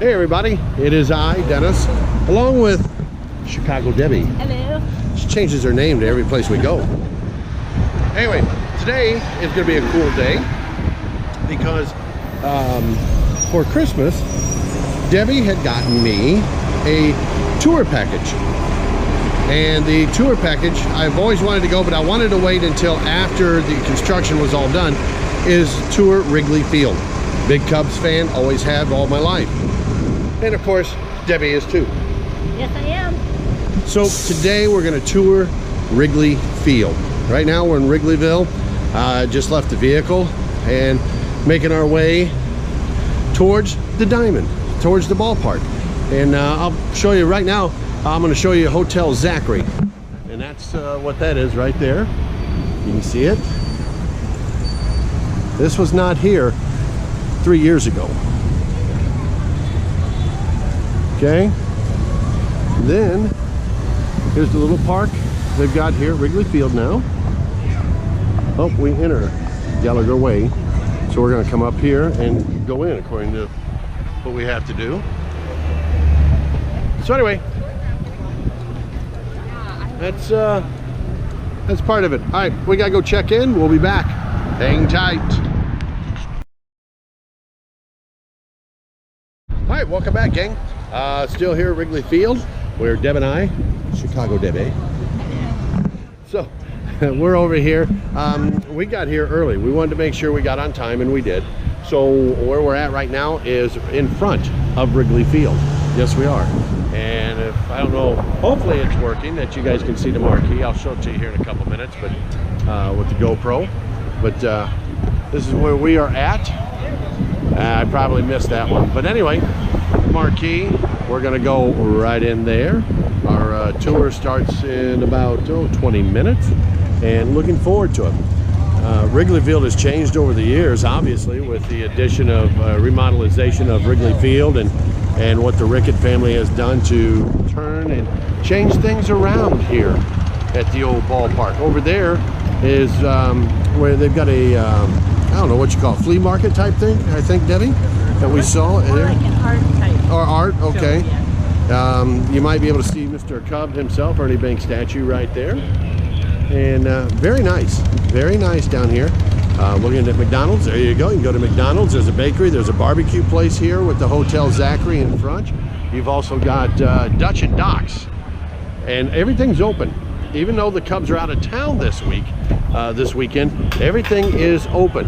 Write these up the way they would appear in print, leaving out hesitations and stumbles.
Hey everybody, it is I, Dennis, along with Chicago Debbie. Hello. She changes her name to every place we go. Anyway, today is going to be a cool day because for Christmas, Debbie had gotten me a tour package. And the tour package, I've always wanted to go, but I wanted to wait until after the construction was all done, is tour Wrigley Field. Big Cubs fan, always have all my life. And of course, Debbie is too. Yes, I am. So today we're going to tour Wrigley Field. Right now we're in Wrigleyville. Just left the vehicle and making our way towards the diamond, towards the ballpark. And I'll show you right now, I'm going to show you Hotel Zachary. And that's what that is right there. You can see it. This was not here 3 years ago. Okay, then here's the little park they've got here at Wrigley Field now. Oh, we enter Gallagher Way, so we're going to come up here and go in according to what we have to do. So anyway, that's part of it. All right, we got to go check in. We'll be back. Hang tight. All right, welcome back, gang. Still here at Wrigley Field, where Deb and I, Chicago Debbie. So, we're over here. We got here early. We wanted to make sure we got on time, and we did. So, where we're at right now is in front of Wrigley Field. Yes, we are. And if, I don't know, hopefully it's working, that you guys can see the marquee. I'll show it to you here in a couple minutes, but with the GoPro. But this is where we are at. I probably missed that one. But anyway, marquee, we're gonna go right in there. Our tour starts in about 20 minutes, and looking forward to it. Wrigley Field has changed over the years, obviously, with the addition of remodelization of Wrigley Field and what the Rickett family has done to turn and change things around here at the old ballpark. Over there is where they've got a I don't know what you call it, flea market type thing, I think, Debbie, that we saw. Or like an art type. Or art, okay. So, yeah. You might be able to see Mr. Cub himself, Ernie Banks statue right there. And very nice down here. Looking at McDonald's, there you go. You can go to McDonald's. There's a bakery. There's a barbecue place here with the Hotel Zachary in front. You've also got Dutch and Docks. And everything's open. Even though the Cubs are out of town this weekend, everything is open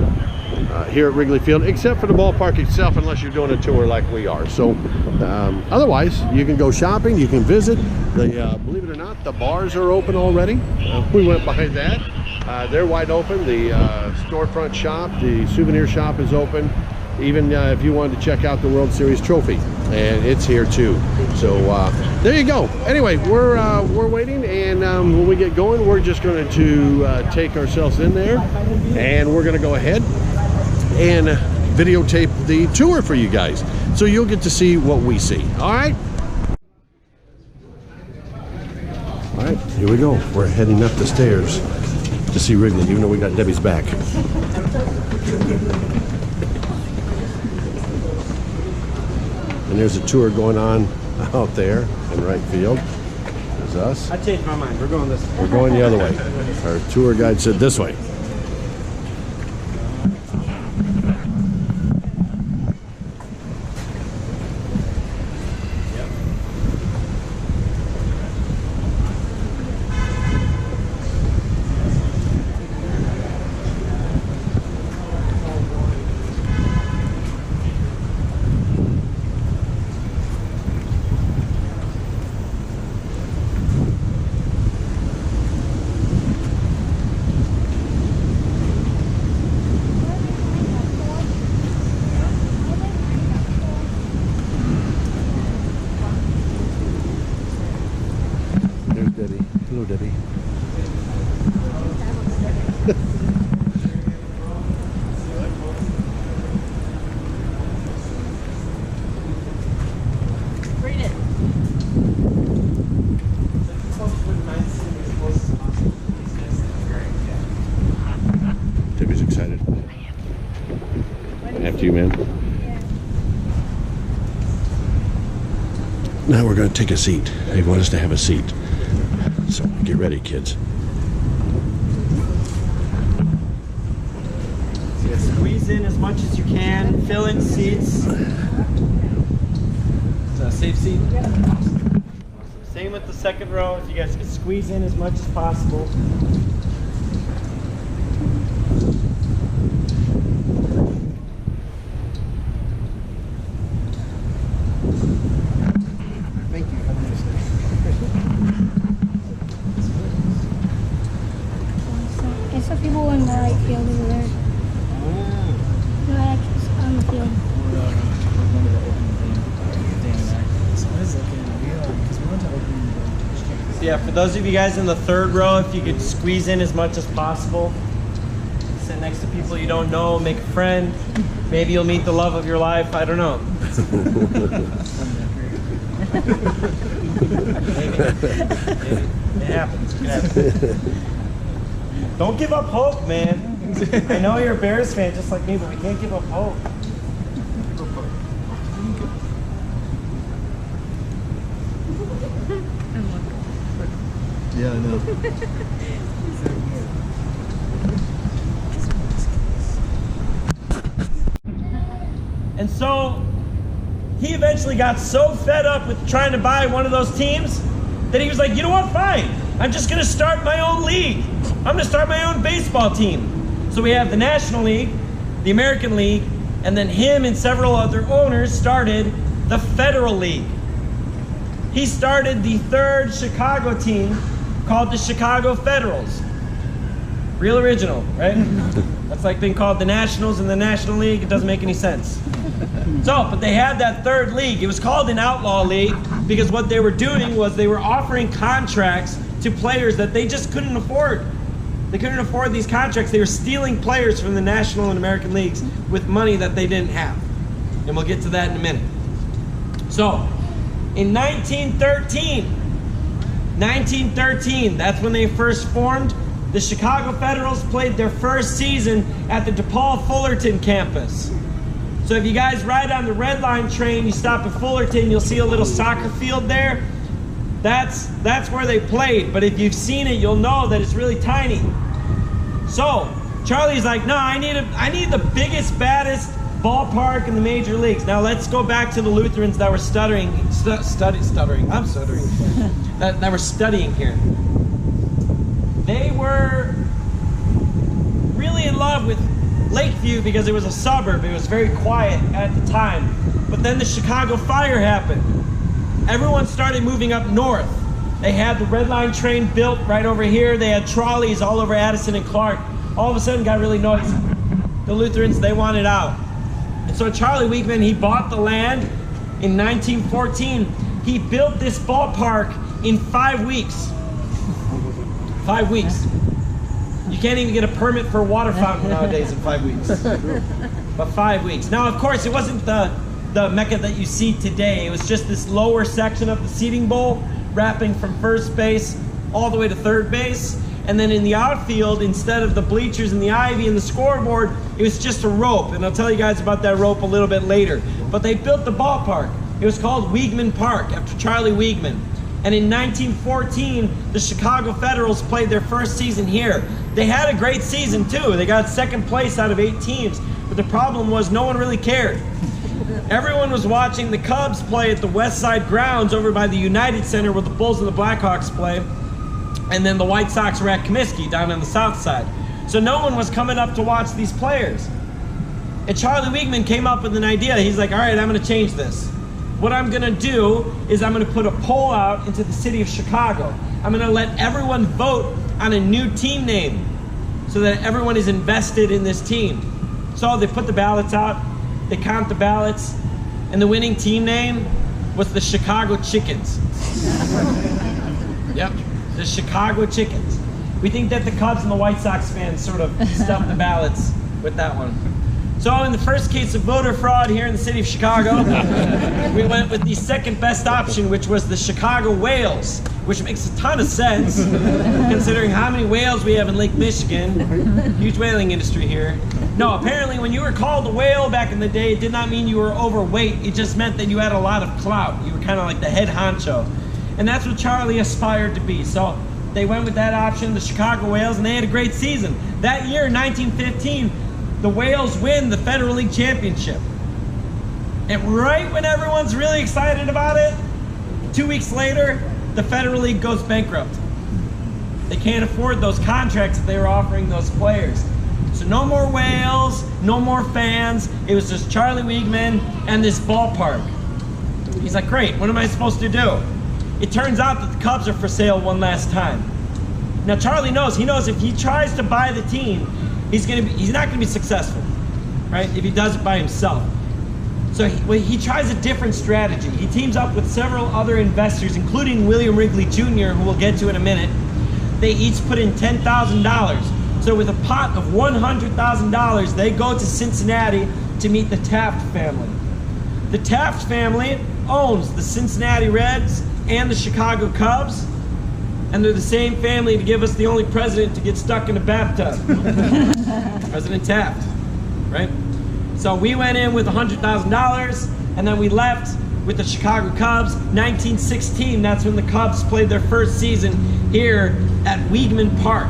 here at Wrigley Field, except for the ballpark itself, unless you're doing a tour like we are. So otherwise, you can go shopping, you can visit. Believe it or not, the bars are open already. We went by that. They're wide open. The storefront shop, the souvenir shop is open. Even if you wanted to check out the World Series trophy, and it's here too. So there you go. Anyway, we're waiting, and when we get going, we're just going to take ourselves in there, and we're going to go ahead and videotape the tour for you guys, so you'll get to see what we see. All right, here we go. We're heading up the stairs to see Wrigley, even though we got Debbie's back. And there's a tour going on out there in right field. There's us. I changed my mind. We're going this way. We're going the other way. Our tour guide said this way. Hello, Debbie. Read it. Debbie's excited. After you, man. Now we're going to take a seat. They want us to have a seat. So get ready, kids. So you squeeze in as much as you can, fill in seats. Is that a safe seat? Awesome. Same with the second row. If you guys can squeeze in as much as possible. Thank you. It's some people in the right field over there. They're actually on the field. So yeah, for those of you guys in the third row, if you could squeeze in as much as possible. Sit next to people you don't know, make a friend. Maybe you'll meet the love of your life. I don't know. Maybe. It happens. It happens. Don't give up hope, man. I know you're a Bears fan just like me, but we can't give up hope. Yeah, I know. And so he eventually got so fed up with trying to buy one of those teams that he was like, you know what, fine. I'm just going to start my own league. I'm going to start my own baseball team. So we have the National League, the American League, and then him and several other owners started the Federal League. He started the third Chicago team called the Chicago Federals. Real original, right? That's like being called the Nationals in the National League. It doesn't make any sense. So, but they had that third league. It was called an outlaw league because what they were doing was they were offering contracts to players that they just couldn't afford. They couldn't afford these contracts. They were stealing players from the National and American leagues with money that they didn't have. And we'll get to that in a minute. So, in 1913, that's when they first formed. The Chicago Federals played their first season at the DePaul Fullerton campus. So if you guys ride on the Red Line train, you stop at Fullerton, you'll see a little soccer field there. That's where they played. But if you've seen it, you'll know that it's really tiny. So Charlie's like, no, I need the biggest, baddest ballpark in the major leagues. Now let's go back to the Lutherans that were stuttering. I'm stuttering. that were studying here. They were really in love with Lakeview because it was a suburb. It was very quiet at the time. But then the Chicago fire happened. Everyone started moving up north. They had the Red Line train built right over here. They had trolleys all over Addison and Clark. All of a sudden it got really noisy. The Lutherans, they wanted out. And so Charlie Weekman, he bought the land in 1914. He built this ballpark in 5 weeks. 5 weeks. You can't even get a permit for a water fountain nowadays in 5 weeks. But 5 weeks. Now, of course, it wasn't the Mecca that you see today. It was just this lower section of the seating bowl, wrapping from first base all the way to third base. And then in the outfield, instead of the bleachers and the ivy and the scoreboard, it was just a rope. And I'll tell you guys about that rope a little bit later. But they built the ballpark. It was called Weigman Park after Charlie Weigman. And in 1914, the Chicago Federals played their first season here. They had a great season too. They got second place out of 8 teams. But the problem was no one really cared. Everyone was watching the Cubs play at the West Side grounds over by the United Center where the Bulls and the Blackhawks play. And then the White Sox were at Comiskey down on the south side. So no one was coming up to watch these players. And Charlie Weigman came up with an idea. He's like, all right, I'm going to change this. What I'm going to do is I'm going to put a poll out into the city of Chicago. I'm going to let everyone vote on a new team name so that everyone is invested in this team. So they put the ballots out, they count the ballots, and the winning team name was the Chicago Chickens. Yep, the Chicago Chickens. We think that the Cubs and the White Sox fans sort of stuffed the ballots with that one. So in the first case of voter fraud here in the city of Chicago, we went with the second best option, which was the Chicago Whales, which makes a ton of sense considering how many whales we have in Lake Michigan. Huge whaling industry here. No, apparently when you were called a whale back in the day, it did not mean you were overweight. It just meant that you had a lot of clout. You were kind of like the head honcho. And that's what Charlie aspired to be. So they went with that option, the Chicago Whales, and they had a great season. That year, 1915, the Whales win the Federal League Championship. And right when everyone's really excited about it, 2 weeks later, the Federal League goes bankrupt. They can't afford those contracts that they were offering those players. So no more Whales, no more fans. It was just Charlie Wiegman and this ballpark. He's like, great, what am I supposed to do? It turns out that the Cubs are for sale one last time. Now Charlie knows, if he tries to buy the team, he's not gonna be successful, right? If he does it by himself. So he tries a different strategy. He teams up with several other investors, including William Wrigley Jr., who we'll get to in a minute. They each put in $10,000. So with a pot of $100,000, they go to Cincinnati to meet the Taft family. The Taft family owns the Cincinnati Reds and the Chicago Cubs, and they're the same family to give us the only president to get stuck in a bathtub. President Taft, right? So we went in with $100,000, and then we left with the Chicago Cubs. 1916, that's when the Cubs played their first season here at Wiegman Park.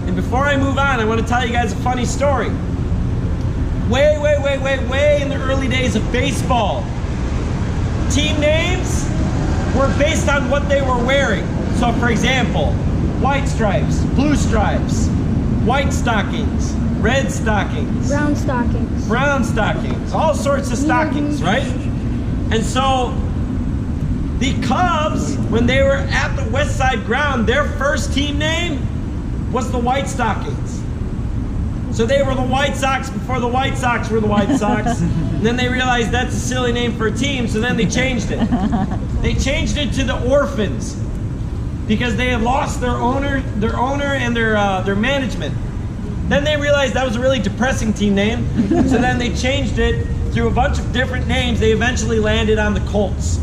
And before I move on, I want to tell you guys a funny story. Way in the early days of baseball, team names were based on what they were wearing. So for example, white stripes, blue stripes, white stockings, red stockings, Brown stockings. brown stockings, all sorts of stockings, right? And so the Cubs, when they were at the West Side Ground, their first team name was the White Stockings. So they were the White Sox before the White Sox were the White Sox. And then they realized that's a silly name for a team, so then they changed it. They changed it to the Orphans because they had lost their owner and their management. Then they realized that was a really depressing team name, so then they changed it through a bunch of different names. They eventually landed on the Colts.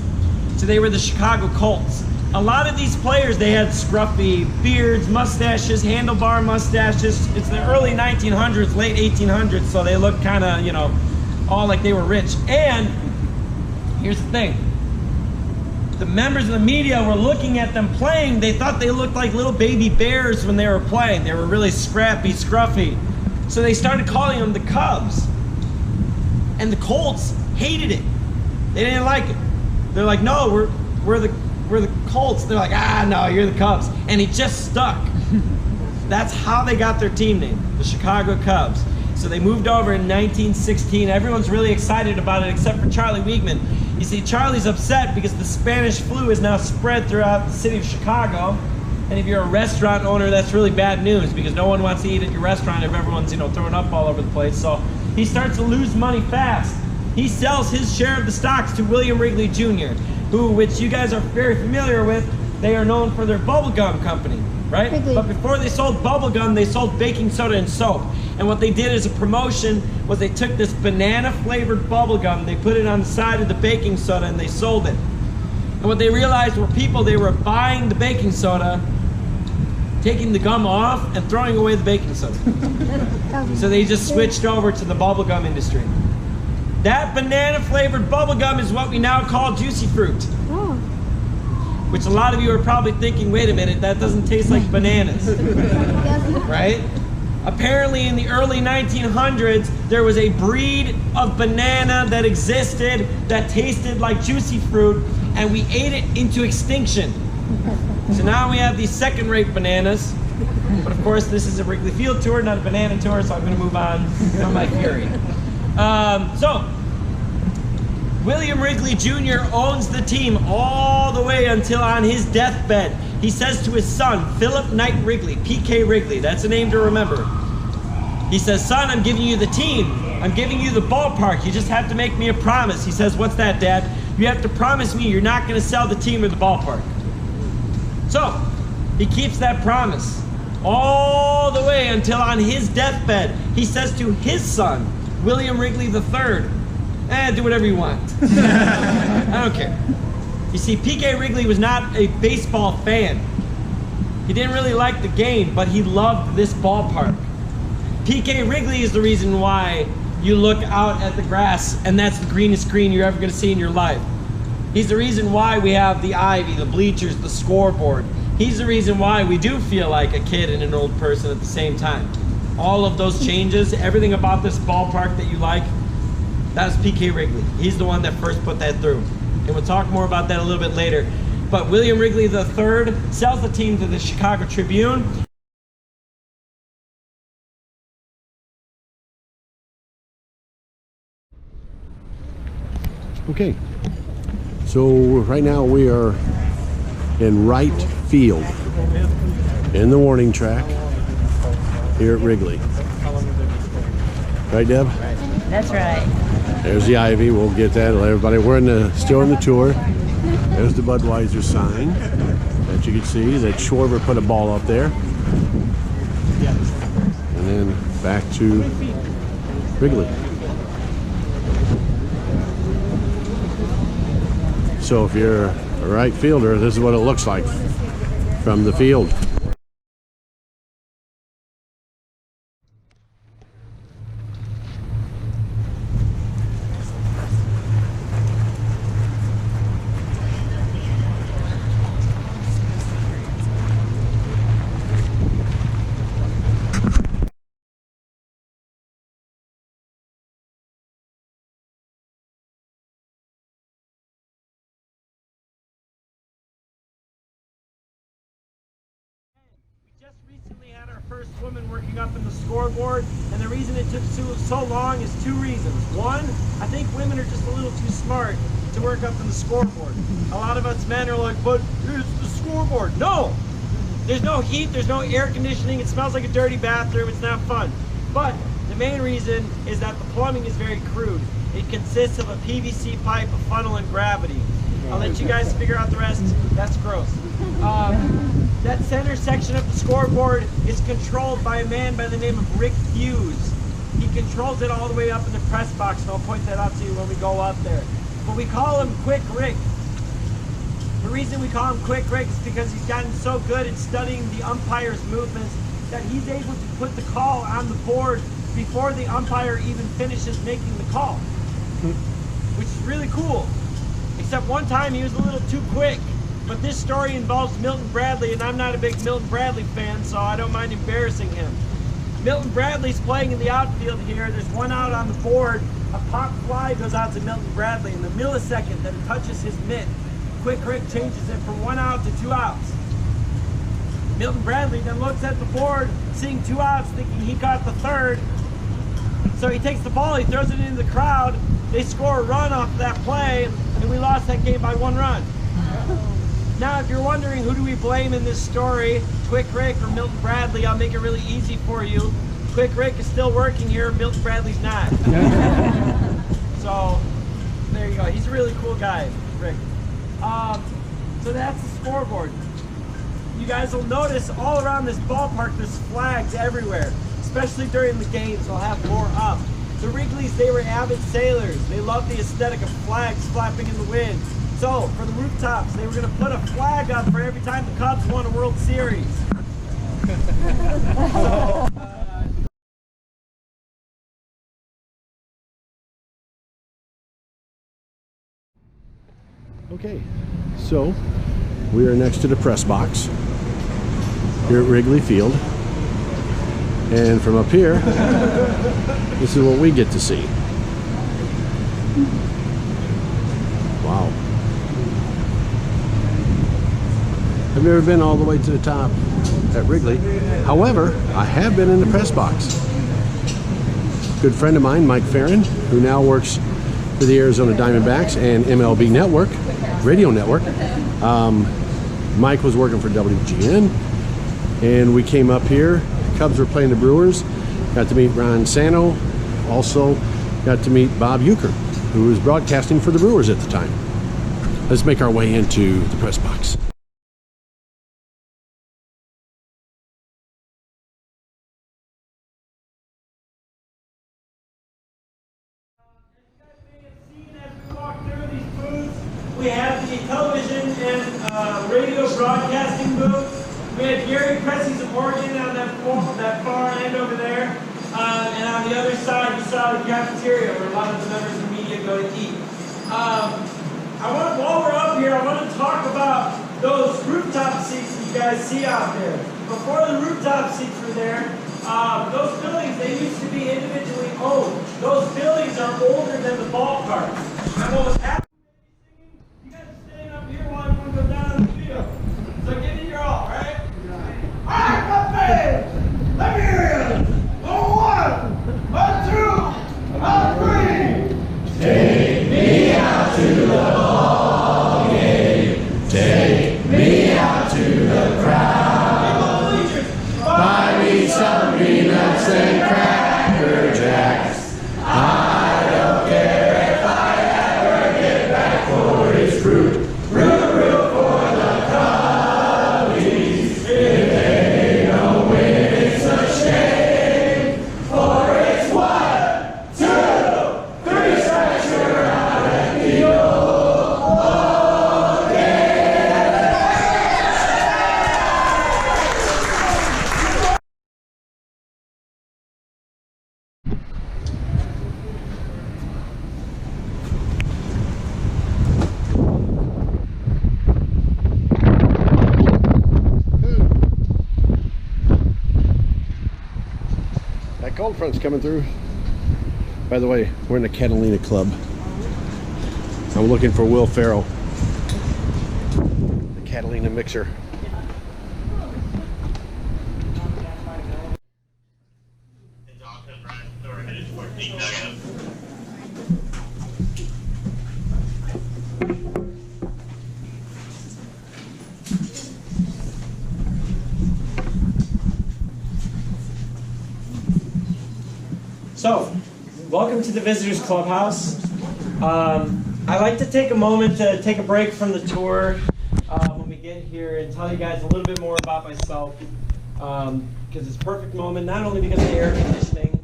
So they were the Chicago Colts. A lot of these players, they had scruffy beards, mustaches, handlebar mustaches. It's the early 1900s, late 1800s, so they looked kind of, all like they were rich. And here's the thing. The members of the media were looking at them playing. They thought they looked like little baby bears when they were playing. They were really scrappy, scruffy. So they started calling them the Cubs. And the Colts hated it. They didn't like it. They're like, no, we're the Colts. They're like, no, you're the Cubs. And it just stuck. That's how they got their team name, the Chicago Cubs. So they moved over in 1916. Everyone's really excited about it except for Charlie Wiegman. You see, Charlie's upset because the Spanish flu is now spread throughout the city of Chicago. And if you're a restaurant owner, that's really bad news because no one wants to eat at your restaurant if everyone's, throwing up all over the place. So he starts to lose money fast. He sells his share of the stocks to William Wrigley Jr., which you guys are very familiar with. They are known for their bubblegum company, right? Wrigley. But before they sold bubblegum, they sold baking soda and soap. And what they did as a promotion was they took this banana-flavored bubblegum, they put it on the side of the baking soda, and they sold it. And what they realized were they were buying the baking soda, taking the gum off, and throwing away the baking soda. So they just switched over to the bubblegum industry. That banana-flavored bubblegum is what we now call juicy fruit. Oh. Which a lot of you are probably thinking, wait a minute, that doesn't taste like bananas, right? Apparently in the early 1900s, there was a breed of banana that existed that tasted like juicy fruit, and we ate it into extinction. So now we have these second-rate bananas. But of course, this is a Wrigley Field tour, not a banana tour, so I'm going to move on from my fury. So, William Wrigley Jr. owns the team all the way until on his deathbed. He says to his son, Philip Knight Wrigley, P.K. Wrigley, that's a name to remember. He says, son, I'm giving you the team. I'm giving you the ballpark. You just have to make me a promise. He says, what's that, Dad? You have to promise me you're not going to sell the team or the ballpark. So, he keeps that promise all the way until on his deathbed. He says to his son, William Wrigley III, do whatever you want. I don't care. You see, P.K. Wrigley was not a baseball fan. He didn't really like the game, but he loved this ballpark. PK Wrigley is the reason why you look out at the grass and that's the greenest green you're ever going to see in your life. He's the reason why we have the ivy, the bleachers, the scoreboard. He's the reason why we do feel like a kid and an old person at the same time. All of those changes, everything about this ballpark that you like, that's PK Wrigley. He's the one that first put that through. And we'll talk more about that a little bit later. But William Wrigley III sells the team to the Chicago Tribune. Okay, so right now we are in right field in the warning track here at Wrigley. Right, Deb? That's right. There's the ivy. We'll get that. Everybody, we're still in the tour. There's the Budweiser sign that you can see that Schwarber put a ball up there. And then back to Wrigley. So if you're a right fielder, this is what it looks like from the field. Just recently had our first woman working up in the scoreboard, and the reason it took so long is two reasons. One, I think women are just a little too smart to work up in the scoreboard. A lot of us men are like, but it's the scoreboard. No! There's no heat, there's no air conditioning, it smells like a dirty bathroom, it's not fun. But the main reason is that the plumbing is very crude. It consists of a PVC pipe, a funnel, and gravity. I'll let you guys figure out the rest. That's gross. That center section of the scoreboard is controlled by a man by the name of Rick Hughes. He controls it all the way up in the press box, and I'll point that out to you when we go up there. But we call him Quick Rick. The reason we call him Quick Rick is because he's gotten so good at studying the umpire's movements that he's able to put the call on the board before the umpire even finishes making the call, which is really cool. Except one time he was a little too quick. But this story involves Milton Bradley, and I'm not a big Milton Bradley fan, so I don't mind embarrassing him. Milton Bradley's playing in the outfield here. There's one out on the board. A pop fly goes out to Milton Bradley. In the millisecond that it touches his mitt, Quick Rick changes it from 1 out to 2 outs. Milton Bradley then looks at the board, seeing 2 outs, thinking he got the third. So he takes the ball, he throws it into the crowd. They score a run off that play, and we lost that game by 1 run. Now, if you're wondering who do we blame in this story, Quick Rick or Milton Bradley, I'll make it really easy for you. Quick Rick is still working here, Milton Bradley's not. So, there you go. He's a really cool guy, Rick. So that's the scoreboard. You guys will notice all around this ballpark there's flags everywhere, especially during the games. I'll have more up. The Wrigleys, they were avid sailors. They loved the aesthetic of flags flapping in the wind. So, for the rooftops, they were going to put a flag up for every time the Cubs won a World Series. Okay, so we are next to the press box here at Wrigley Field. And from up here, this is what we get to see. Wow. I've never been all the way to the top at Wrigley. However, I have been in the press box. Good friend of mine, Mike Farron, who now works for the Arizona Diamondbacks and MLB Network, Radio Network. Mike was working for WGN, and we came up here. Cubs were playing the Brewers. Got to meet Ron Santo. Also got to meet Bob Uecker, who was broadcasting for the Brewers at the time. Let's make our way into the press box. We have the television and radio broadcasting booth. We had Gary Pressey's of Oregon on that far end over there. the other side, you saw the cafeteria where a lot of the members of the media go to eat. While we're up here, I want to talk about those rooftop seats that you guys see out there. Before the rooftop seats were there, those buildings, they used to be individually owned. Those buildings are older than the ballpark. And what was happening, you guys are staying up here while everyone goes down on the field. So give it your all, right? All right, my fans, let me hear you. On one, on two, on three. Take me out to the ball game. Take me out to the crowd. Buy me some peanuts and Cracker Jacks. I don't care if I ever get back for his fruit. Root for the Cubbies. If they don't win, it's a shame. For it's 1, 2, 3 strikes, you're out at the old game. That cold front's coming through. By the way, we're in the Catalina Club. I'm looking for Will Ferrell. The Catalina mixer. So, welcome to the Visitors Clubhouse. I like to take a moment to take a break from the tour when we get here and tell you guys a little bit more about myself because it's a perfect moment, not only because of the air conditioning.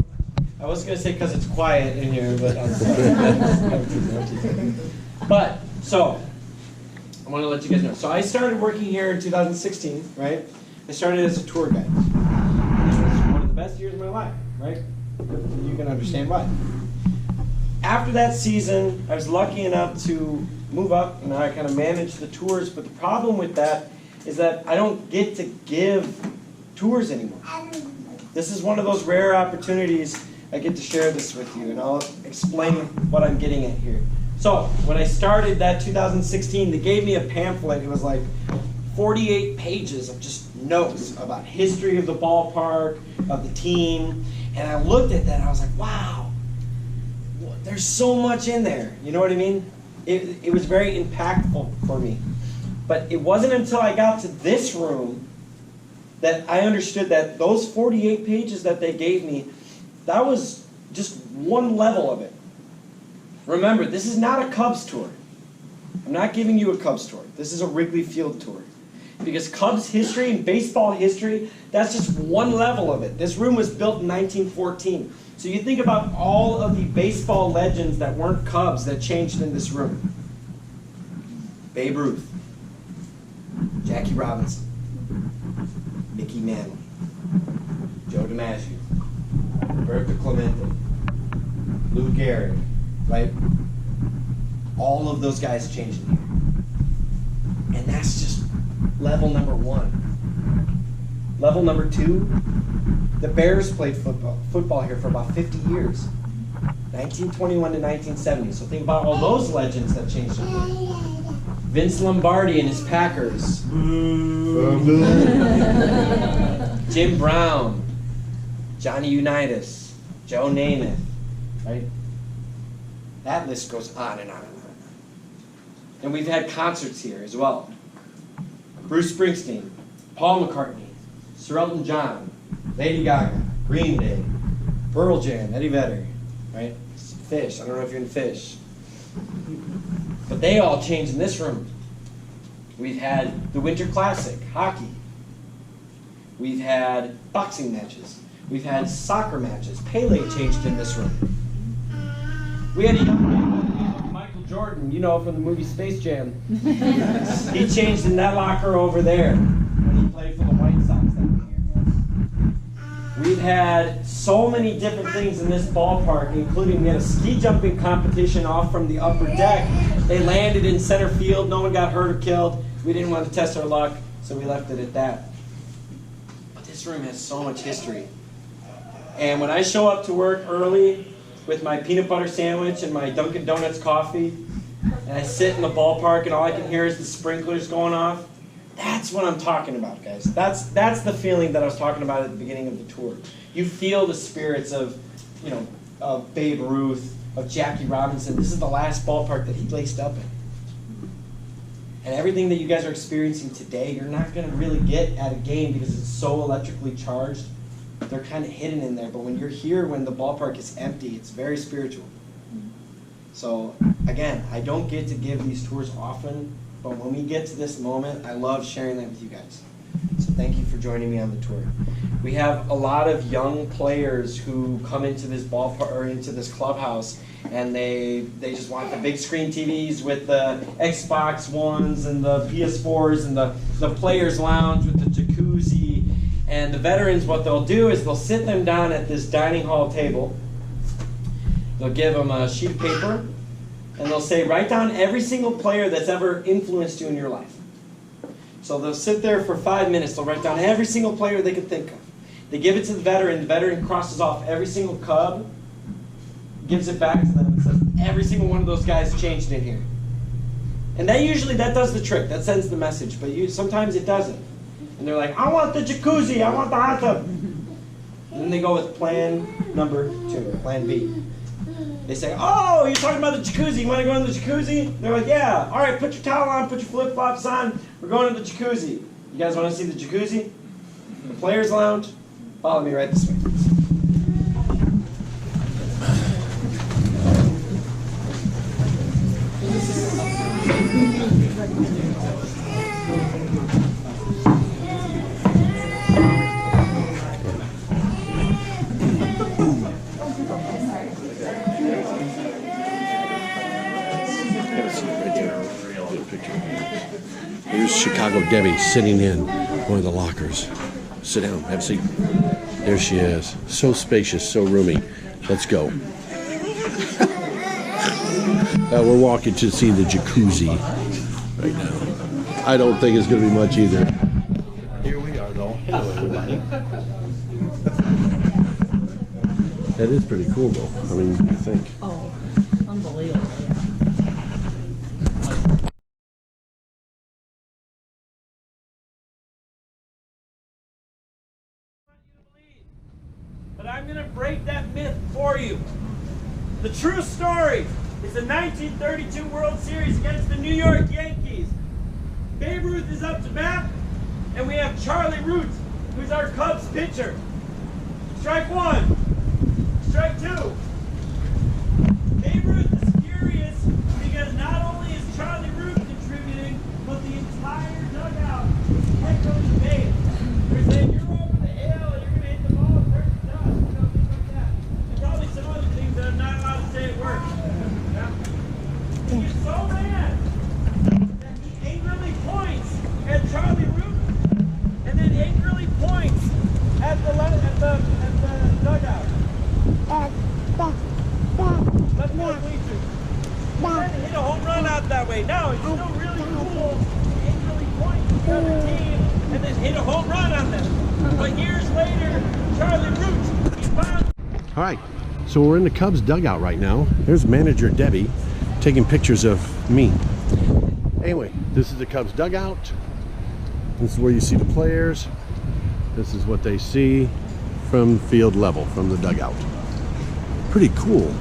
I was going to say because it's quiet in here, but but so I want to let you guys know. So I started working here in 2016, right? I started as a tour guide. It was one of the best years of my life, right? You can understand why. After that season, I was lucky enough to move up, and I kind of managed the tours. But the problem with that is that I don't get to give tours anymore. This is one of those rare opportunities I get to share this with you, and I'll explain what I'm getting at here. So, when I started that 2016, they gave me a pamphlet. It was like 48 pages of just notes about history of the ballpark, of the team. And I looked at that and I was like, wow, there's so much in there. You know what I mean? It was very impactful for me. But it wasn't until I got to this room that I understood that those 48 pages that they gave me, that was just one level of it. Remember, this is not a Cubs tour. I'm not giving you a Cubs tour. This is a Wrigley Field tour. Because Cubs history and baseball history, that's just one level of it. This room was built in 1914. So you think about all of the baseball legends that weren't Cubs that changed in this room. Babe Ruth, Jackie Robinson, Mickey Mantle, Joe DiMaggio, Roberto Clemente, Lou Gehrig, right? All of those guys changed in here. And that's just level number 1. Level number 2, the Bears played football here for about 50 years. 1921 to 1970. So think about all those legends that changed in here. Vince Lombardi and his Packers. Jim Brown, Johnny Unitas, Joe Namath, right? That list goes on and on and on. And we've had concerts here as well. Bruce Springsteen, Paul McCartney, Sir Elton John, Lady Gaga, Green Day, Pearl Jam, Eddie Vedder, right? Fish, I don't know if you're in Fish. But they all changed in this room. We've had the Winter Classic, hockey. We've had boxing matches. We've had soccer matches. Pele changed in this room. We had a young man by the name of Michael Jordan, you know, from the movie Space Jam. He changed in that locker over there when he played for the White Sox that year. We've had so many different things in this ballpark, including we had a ski jumping competition off from the upper deck. They landed in center field. No one got hurt or killed. We didn't want to test our luck, so we left it at that. But this room has so much history. And when I show up to work early with my peanut butter sandwich and my Dunkin' Donuts coffee, and I sit in the ballpark and all I can hear is the sprinklers going off, that's what I'm talking about, guys. That's the feeling that I was talking about at the beginning of the tour. You feel the spirits of, you know, of Babe Ruth, of Jackie Robinson. This is the last ballpark that he laced up in. And everything that you guys are experiencing today, you're not going to really get at a game because it's so electrically charged. They're kind of hidden in there. But when you're here, when the ballpark is empty, it's very spiritual. So, again, I don't get to give these tours often, but when we get to this moment, I love sharing that with you guys. So thank you for joining me on the tour. We have a lot of young players who come into this ballpark or into this clubhouse, and they just want the big screen TVs with the Xbox Ones and the PS4s and the players lounge with the jacuzzi. And the veterans, what they'll do is they'll sit them down at this dining hall table. They'll give them a sheet of paper, and they'll say, write down every single player that's ever influenced you in your life. So they'll sit there for 5 minutes. They'll write down every single player they can think of. They give it to the veteran crosses off every single Cub, gives it back to them, and says, every single one of those guys changed in here. And that does the trick. That sends the message. But sometimes it doesn't. And they're like, I want the jacuzzi. I want the hot tub. And then they go with plan number 2, or plan B. They say, oh, you're talking about the jacuzzi. You want to go in the jacuzzi? They're like, yeah. All right, put your towel on, put your flip-flops on. We're going to the jacuzzi. You guys want to see the jacuzzi? The players' lounge? Follow me right this way. Here's Chicago Debbie sitting in one of the lockers. Sit down, have a seat. There she is. So spacious, so roomy. Let's go. We're walking to see the jacuzzi right now. I don't think it's going to be much either. Here we are, though. Hello, everybody. That is pretty cool, though. I mean, you think. Oh, unbelievable. But I'm going to break that myth for you. The true story is the 1932 World Series against the New York Yankees. Babe Ruth is up to bat, and we have Charlie Root, who's our Cubs pitcher. Strike 1. Strike 2. Babe Ruth is furious because not only is Charlie Root contributing, but the entire dugout is echoing Babe. They're saying, you're over the hill, and you're going to hit the ball, it hurts the dust, you know, things like that. And probably some other things that I'm not allowed to say at work. Yeah? He gets so mad that he angrily points at Charlie Root, and then angrily points at the dugout. Let's go, bleachers. He tried to hit a home run out that way. No, it's still really cool to angrily point at the other team and then hit a home run on them. But years later, Charlie Root, he found... All right, so we're in the Cubs dugout right now. There's manager Debbie taking pictures of me. Anyway, this is the Cubs dugout. This is where you see the players. This is what they see from field level, from the dugout. Pretty cool.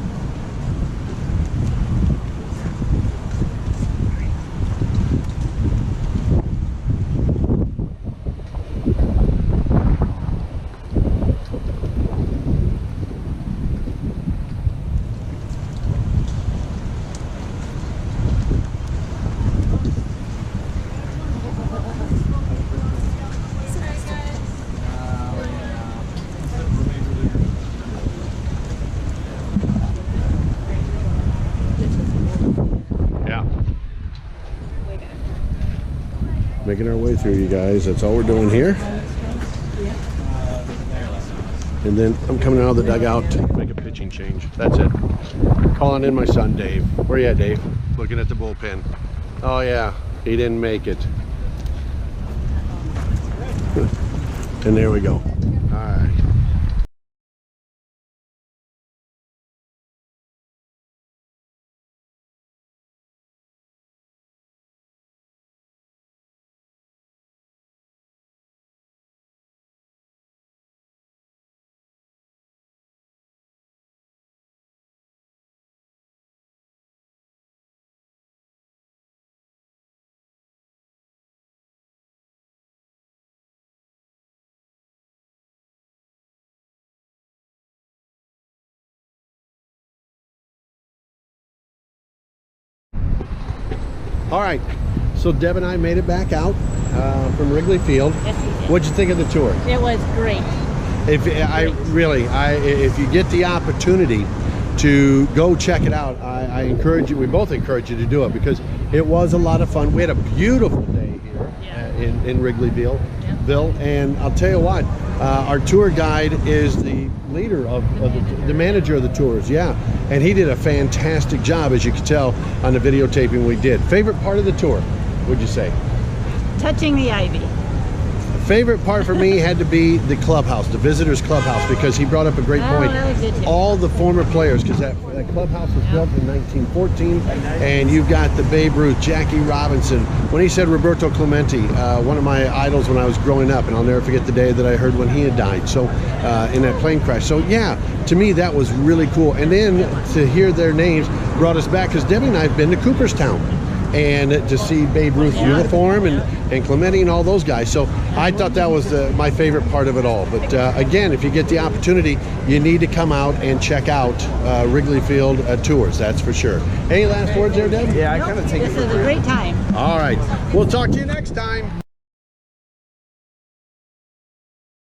Making our way through, you guys. That's all we're doing here. And then I'm coming out of the dugout to make a pitching change. That's it. Calling in my son, Dave. Where you at, Dave? Looking at the bullpen. Oh yeah, he didn't make it. And there we go. All right. All right, so Deb and I made it back out from Wrigley Field. Yes, we did. What'd you think of the tour? It was great. If you get the opportunity to go check it out, I encourage you. We both encourage you to do it because it was a lot of fun. We had a beautiful day here in Wrigleyville, and I'll tell you what, our tour guide is the leader of the manager of the tours, and he did a fantastic job, as you can tell on the videotaping we did. Favorite part of the tour, would you say? Touching the ivy. Favorite part for me had to be the clubhouse, the visitors clubhouse, because he brought up a great point. That was good too. All the former players, because that clubhouse was built in 1914, and you've got the Babe Ruth, Jackie Robinson. When he said Roberto Clemente, one of my idols when I was growing up, and I'll never forget the day that I heard when he had died. So in that plane crash. So yeah, to me that was really cool. And then to hear their names brought us back, because Debbie and I have been to Cooperstown. And to see Babe Ruth's uniform and Clemente and all those guys. So I thought that was my favorite part of it all. But again, if you get the opportunity, you need to come out and check out Wrigley Field tours, that's for sure. Any last words there, Deb? Yeah, I kind of take it This for is a granted. great time. All right. We'll talk to you next time.